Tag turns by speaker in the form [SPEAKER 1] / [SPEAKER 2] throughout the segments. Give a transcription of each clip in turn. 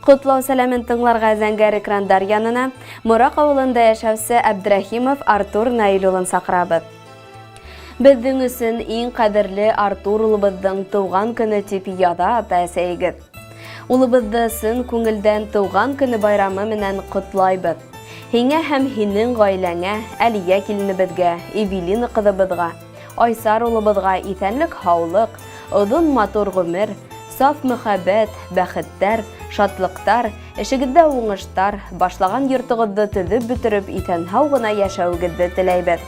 [SPEAKER 1] Құтлау сәлемін тыңларға зәңгәр экрандар янына Морак авылында яшәүсе Абдрахимов Артур Наилулын сақырабыз. Біздің үшін ең қадірлі Артур улыбыздың туған күні тип яда ата әсәйгіз. Улыбызды сын көңілден туған күні байрамы менен құтлайбыз. Хиңә һәм һинең гаиләңә, Әлия киленебезгә, Эвелина кызыбызга, Айсар улыбызга исәнлек һаулык, озын матур гомер, саф мөхәббәт, бәхеттәр, шатлыктар, эшегездә уңыштар, башлаган йортыгызды төзеп бетереп исән-һау гына яшәүегезне теләйбез.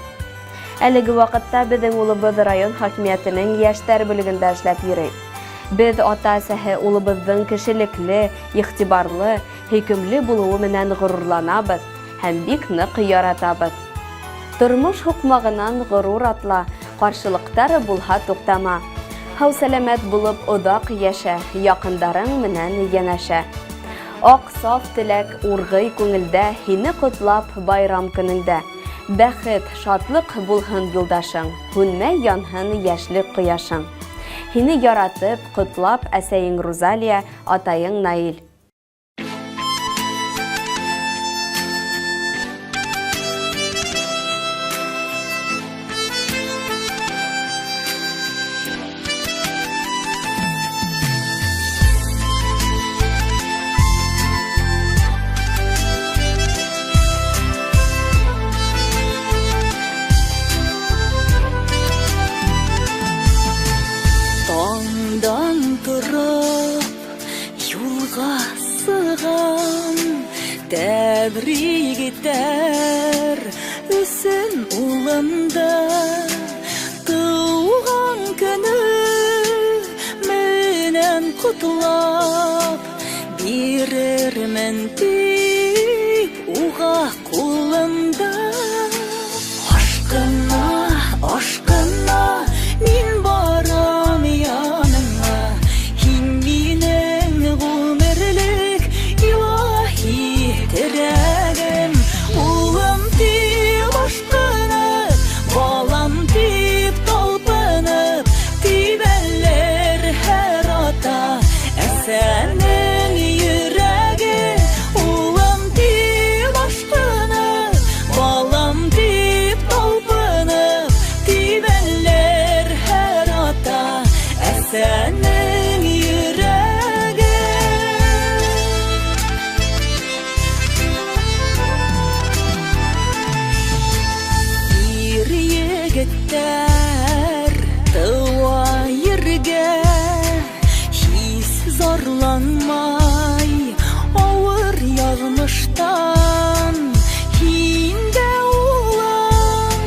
[SPEAKER 1] Әлеге вакытта безнең улыбыз район хакимиятенең яшьләр бүлегендә эшләп йөри. Без ата-әсәһе улыбызның кешелекле, игътибарлы, хөкемле булуы менән горурланабыз һәм бик нык яратабыз. Тормыш хукмагынан горур атла, каршылыктары булһа туктама. Һау-сәламәт булып одак яшә, якындарың менән янәшә. Ак саф теләк ургый күңелдә, һине котлап байрам көнендә. Бәхет, шатлык булһын юлдашың, һүнмәй янһын яшьлек кояшың. Һине яратып, котлап әсәйең Розалия, атайың Наил.
[SPEAKER 2] Тәбрик итәр үсен улымда, туган көне менән котлап, бирермен дип уга кулымда. Ашкына, ашкына мин барам яныңа, һин минең гомерлек терәгем, улым дип ашкынып, балам дип талпынып, тибәлләр һәр ата әсәнең йөрәге. Улым дип ашкынып, балам дип талпынып, тибәлләр һәр ата әсәнең йөрәге. Егеттер тыуа ергә, хис зарланмай авыр ягмыштан. Һиндә улым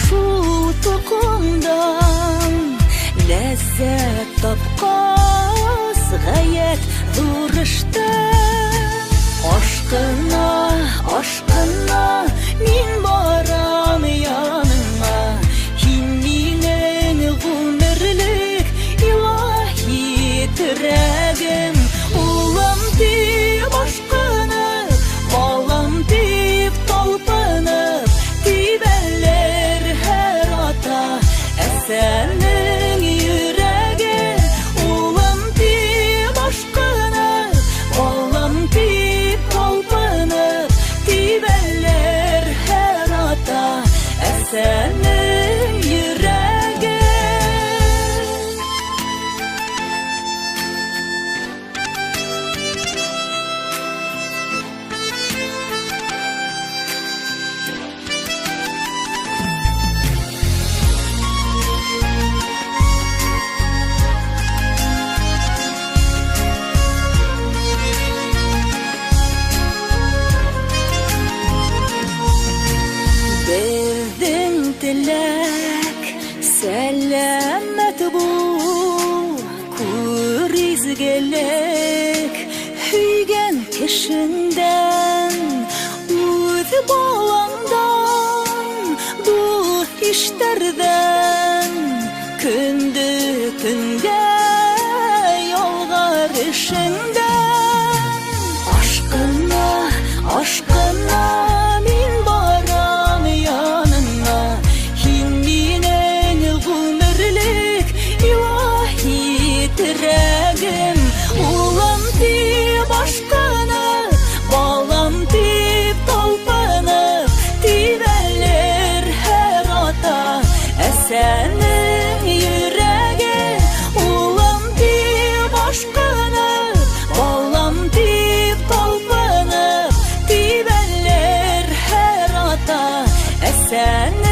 [SPEAKER 2] шул токымдан, ләззәт тапкас гаять зур эштән. Ашкына, ашкына мин барам яныңа, һин минең гомерлек илаһи терәгем. Улым дип ашкынып, балам дип талпынып, тибәлләр һәр ата әсәнең йөрәге. Улым дип ашкынып, балам дип талпынып, тибәлләр һәр ата әсәнең йөрәге. Безнең теләк сәламәт бул, күр изгелек һөйгән кешеңдән, үз балаңдан, душ-иштәрдән, көндө төнгә ялгар эшеңдән. Ашкына, ашкына мин барам яныңа, һин минең гомерлек илаһи терәгем. Улым дип ашкына sen